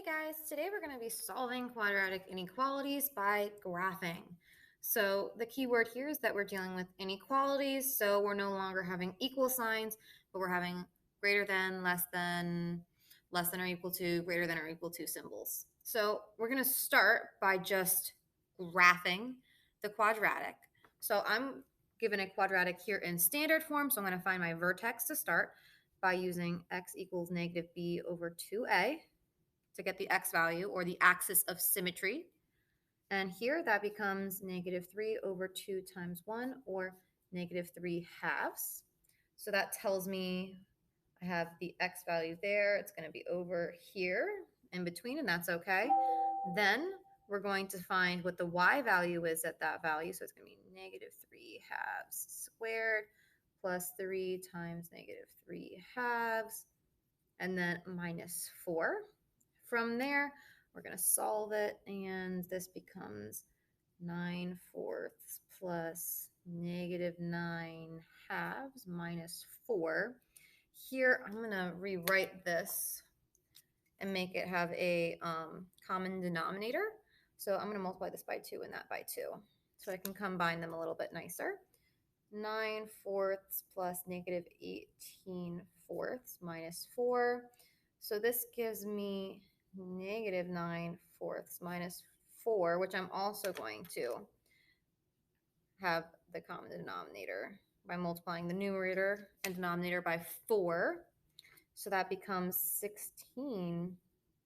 guys, today we're going to be solving quadratic inequalities by graphing. So the key word here is that we're dealing with inequalities, so we're no longer having equal signs, but we're having greater than, less than or equal to, greater than or equal to symbols. So we're going to start by just graphing the quadratic. So I'm given a quadratic here in standard form, so I'm going to find my vertex to start by using x equals negative b over 2a. To get the x value, or the axis of symmetry. And here that becomes negative 3 over 2 times 1, or negative 3 halves. So that tells me I have the x value there. It's going to be over here in between, and that's okay. Then we're going to find what the y value is at that value. So it's going to be negative 3 halves squared plus 3 times negative 3 halves, and then minus 4. From there, we're going to solve it, and this becomes 9/4 plus negative 9 halves minus 4. Here, I'm going to rewrite this and make it have a common denominator. So I'm going to multiply this by 2 and that by 2, so I can combine them a little bit nicer. 9/4 plus negative 18/4 minus 4. So this gives me negative 9/4 minus 4, which I'm also going to have the common denominator by multiplying the numerator and denominator by 4. So that becomes 16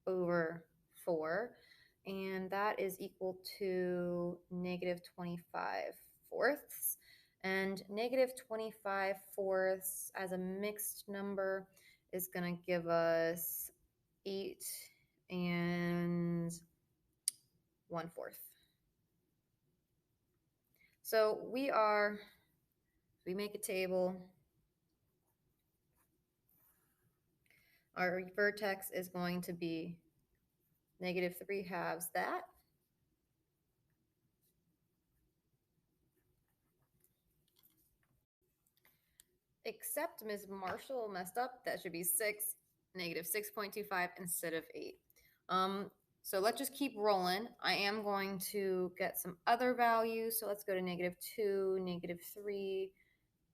over 4, and that is equal to negative 25/4. And negative 25/4 as a mixed number is going to give us 8 and 1/4. So we make a table. Our vertex is going to be negative 3 halves that. Except Ms. Marshall messed up. That should be negative 6.25 instead of 8. So let's just keep rolling. I am going to get some other values. So let's go to negative 2, negative 3,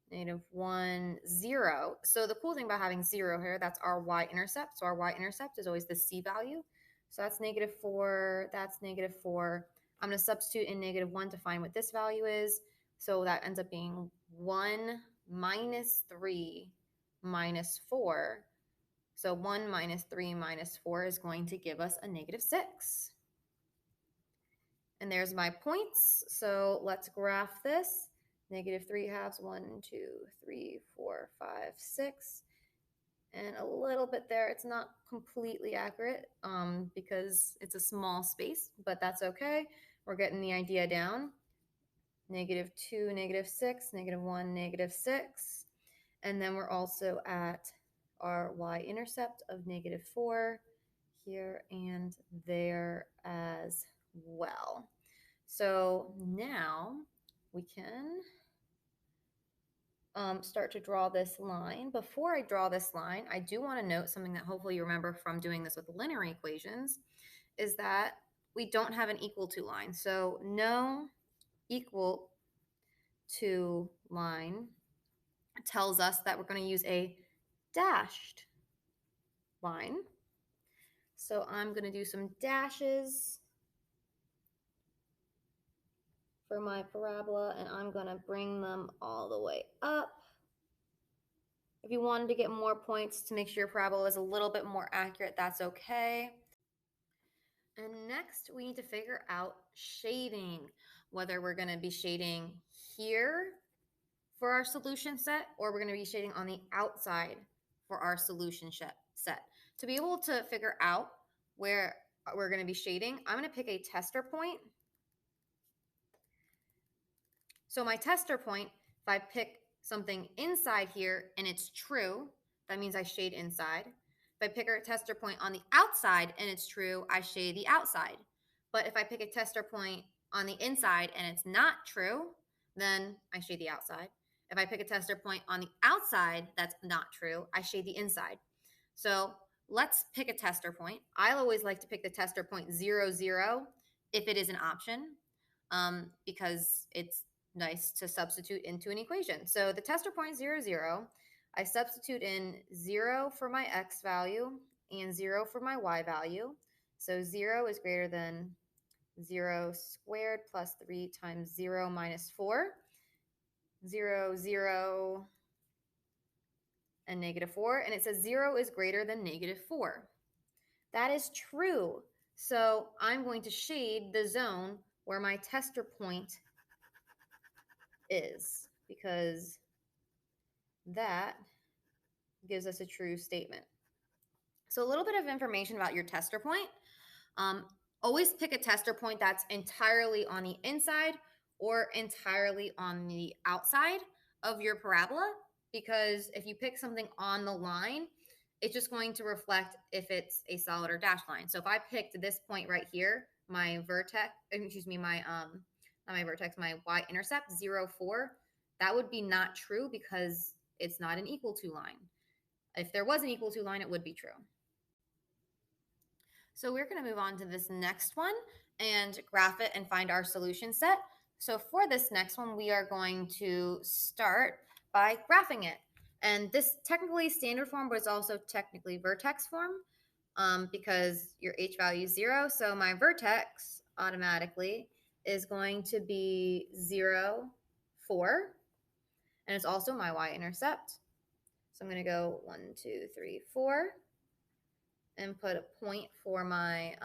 negative 1, 0. So the cool thing about having 0 here, that's our y-intercept. So our y-intercept is always the c value. So that's negative 4, that's negative 4. I'm going to substitute in negative 1 to find what this value is. So that ends up being 1 minus 3 minus 4. So 1 minus 3 minus 4 is going to give us a negative 6. And there's my points. So let's graph this. Negative 3 halves, 1, 2, 3, 4, 5, 6. And a little bit there. It's not completely accurate because it's a small space, but that's okay. We're getting the idea down. Negative 2, negative 6, negative 1, negative 6. And then we're also at our y-intercept of negative 4 here and there as well. So now we can start to draw this line. Before I draw this line, I do want to note something that hopefully you remember from doing this with linear equations, is that we don't have an equal to line. So no equal to line tells us that we're going to use a dashed line. So I'm going to do some dashes for my parabola, and I'm going to bring them all the way up. If you wanted to get more points to make sure your parabola is a little bit more accurate, that's okay. And next, we need to figure out shading, whether we're going to be shading here for our solution set, or we're going to be shading on the outside for our solution set. To be able to figure out where we're going to be shading, I'm going to pick a tester point. So my tester point, if I pick something inside here and it's true, that means I shade inside. If I pick a tester point on the outside and it's true, I shade the outside. But if I pick a tester point on the inside and it's not true, then I shade the outside. If I pick a tester point on the outside that's not true, I shade the inside. So let's pick a tester point. I always like to pick the tester point 0, 0 if it is an option, because it's nice to substitute into an equation. So the tester point 0, 0, I substitute in 0 for my x value and 0 for my y value. So 0 is greater than 0 squared plus 3 times 0 minus 4. 0, 0, and negative 4. And it says 0 is greater than negative 4. That is true. So I'm going to shade the zone where my tester point is, because that gives us a true statement. So a little bit of information about your tester point. Always pick a tester point that's entirely on the inside or entirely on the outside of your parabola, because if you pick something on the line, it's just going to reflect if it's a solid or dashed line. So if I picked this point right here, my vertex, not my vertex, my y-intercept, 0, 4, that would be not true because it's not an equal to line. If there was an equal to line, it would be true. So we're going to move on to this next one and graph it and find our solution set. So for this next one, we are going to start by graphing it. And this technically standard form, but it's also technically vertex form, because your h value is 0. So my vertex automatically is going to be 0, 4. And it's also my y-intercept. So I'm going to go 1, 2, 3, 4. And put a point for my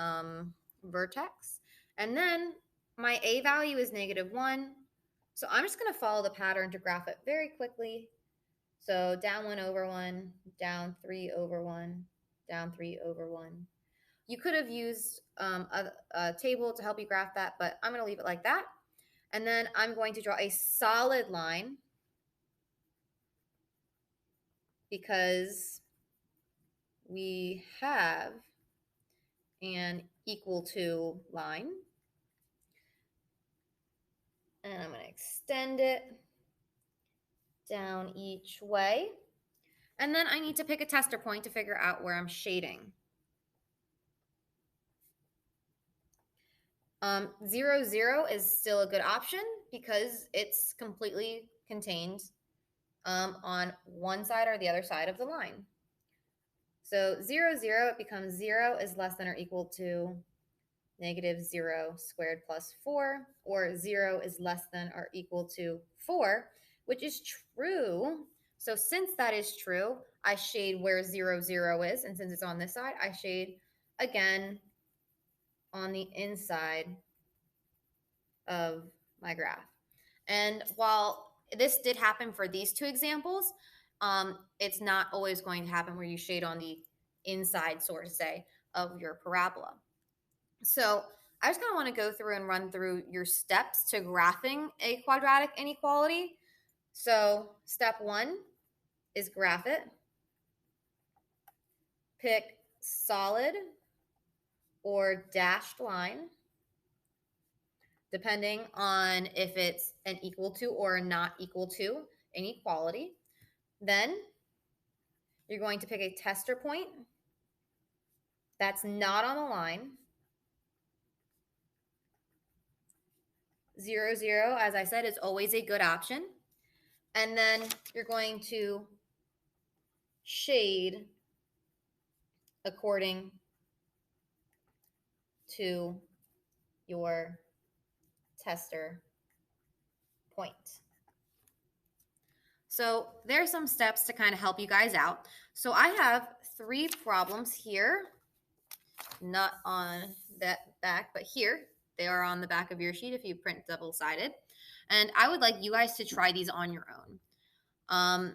vertex. And then my a value is negative 1. So I'm just going to follow the pattern to graph it very quickly. So down 1 over 1, down 3 over 1, down 3 over 1. You could have used a table to help you graph that, but I'm going to leave it like that. And then I'm going to draw a solid line, because we have an equal to line. And I'm going to extend it down each way. And then I need to pick a tester point to figure out where I'm shading. 0, 0 is still a good option because it's completely contained on one side or the other side of the line. So 0, 0, it becomes 0 is less than or equal to negative 0 squared plus 4, or 0 is less than or equal to 4, which is true. So since that is true, I shade where 0, 0 is, and since it's on this side, I shade again on the inside of my graph. And while this did happen for these two examples, it's not always going to happen where you shade on the inside, so to say, of your parabola. So I just kind of want to go through and run through your steps to graphing a quadratic inequality. So step 1 is graph it. Pick solid or dashed line, depending on if it's an equal to or not equal to inequality. Then you're going to pick a tester point that's not on the line. 0, 0, as I said, is always a good option. And then you're going to shade according to your tester point. So there's some steps to kind of help you guys out. So I have 3 problems here, not on that back, but here. They are on the back of your sheet if you print double-sided. And I would like you guys to try these on your own.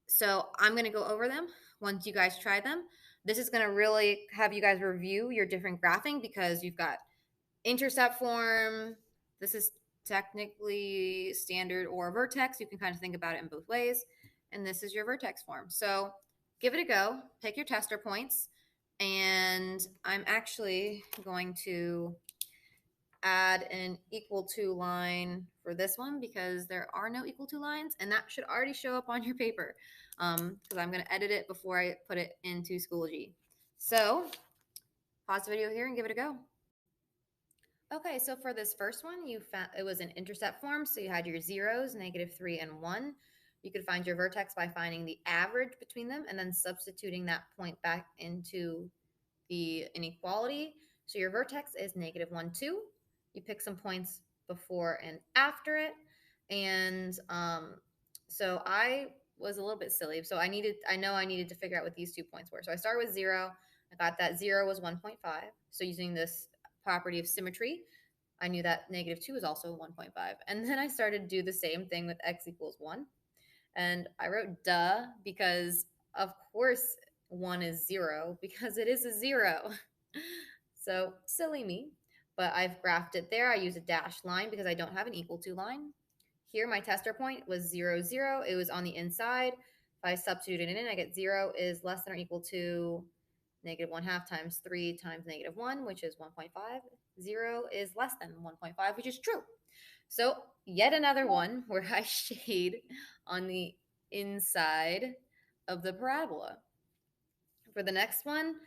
So I'm going to go over them once you guys try them. This is going to really have you guys review your different graphing, because you've got intercept form. This is technically standard or vertex. You can kind of think about it in both ways. And this is your vertex form. So give it a go. Pick your tester points. And I'm actually going to add an equal to line for this one, because there are no equal to lines, and that should already show up on your paper, because I'm going to edit it before I put it into Schoology. So pause the video here and give it a go. Okay, so for this first one, you found it was an intercept form, so you had your zeros, -3 and 1. You could find your vertex by finding the average between them and then substituting that point back into the inequality. So your vertex is -1, 2. You pick some points before and after it. And so I was a little bit silly. So I know I needed to figure out what these 2 points were. So I started with 0. I got that 0 was 1.5. So using this property of symmetry, I knew that -2 is also 1.5. And then I started to do the same thing with x equals 1. And I wrote duh because, of course, 1 is 0 because it is a 0. So silly me. But I've graphed it there. I use a dashed line because I don't have an equal to line. Here, my tester point was 0, 0. It was on the inside. If I substitute it in, I get 0 is less than or equal to -1/2 times 3 times -1, which is 1.5. 0 is less than 1.5, which is true. So yet another one where I shade on the inside of the parabola. For the next one,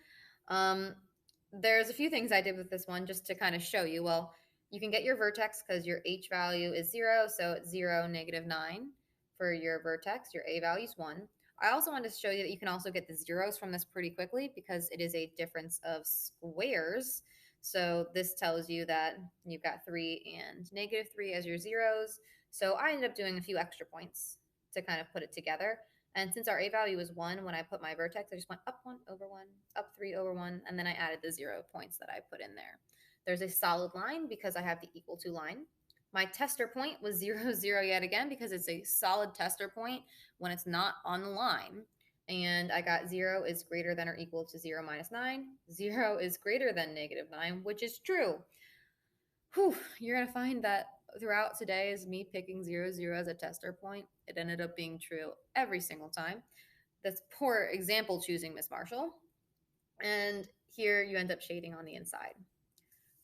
there's a few things I did with this one just to kind of show you. Well, you can get your vertex because your h value is 0, so it's 0, -9 for your vertex. Your a value is 1. I also wanted to show you that you can also get the zeros from this pretty quickly because it is a difference of squares. So this tells you that you've got 3 and -3 as your zeros. So I ended up doing a few extra points to kind of put it together. And since our a value is 1, when I put my vertex, I just went up 1 over 1, up 3 over 1, and then I added the 0 points that I put in there. There's a solid line because I have the equal to line. My tester point was 0, 0 yet again because it's a solid tester point when it's not on the line. And I got 0 is greater than or equal to 0 minus 9. 0 is greater than -9, which is true. Whew, you're going to find that throughout today is me picking 0, 0 as a tester point. It ended up being true every single time. That's poor example choosing, Miss Marshall. And here you end up shading on the inside.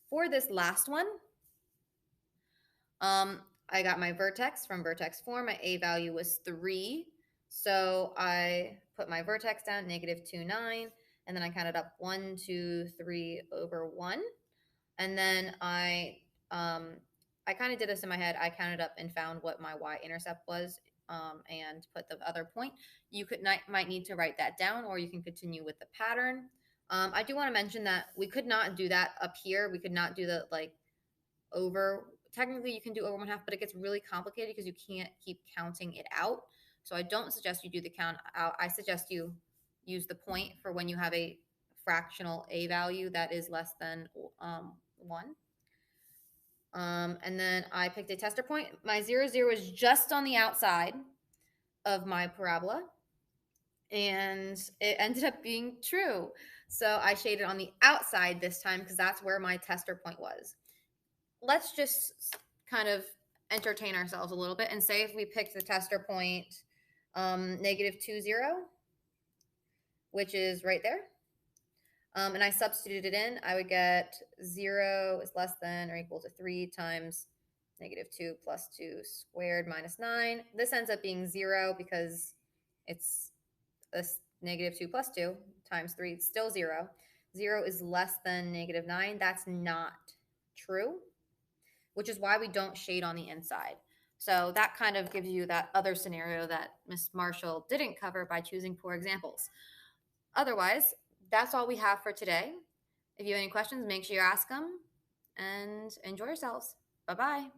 For this last one, I got my vertex from vertex 4. My a value was 3. So I put my vertex down, -2, 9. And then I counted up 1, 2, 3 over 1. And then I kind of did this in my head. I counted up and found what my y-intercept was and put the other point. You might need to write that down, or you can continue with the pattern. I do want to mention that we could not do that up here. We could not do the over. Technically, you can do over 1/2, but it gets really complicated because you can't keep counting it out. So I don't suggest you do the count out. I suggest you use the point for when you have a fractional a value that is less than 1. And then I picked a tester point. My 0, 0 is just on the outside of my parabola. And it ended up being true. So I shaded on the outside this time because that's where my tester point was. Let's just kind of entertain ourselves a little bit and say if we picked the tester point -2, 0, which is right there. And I substituted it in, I would get 0 is less than or equal to 3 times -2 plus 2 squared minus 9. This ends up being 0 because it's this -2 plus 2 times 3. It's still 0. 0 is less than -9. That's not true, which is why we don't shade on the inside. So that kind of gives you that other scenario that Miss Marshall didn't cover by choosing poor examples. Otherwise, that's all we have for today. If you have any questions, make sure you ask them and enjoy yourselves. Bye-bye.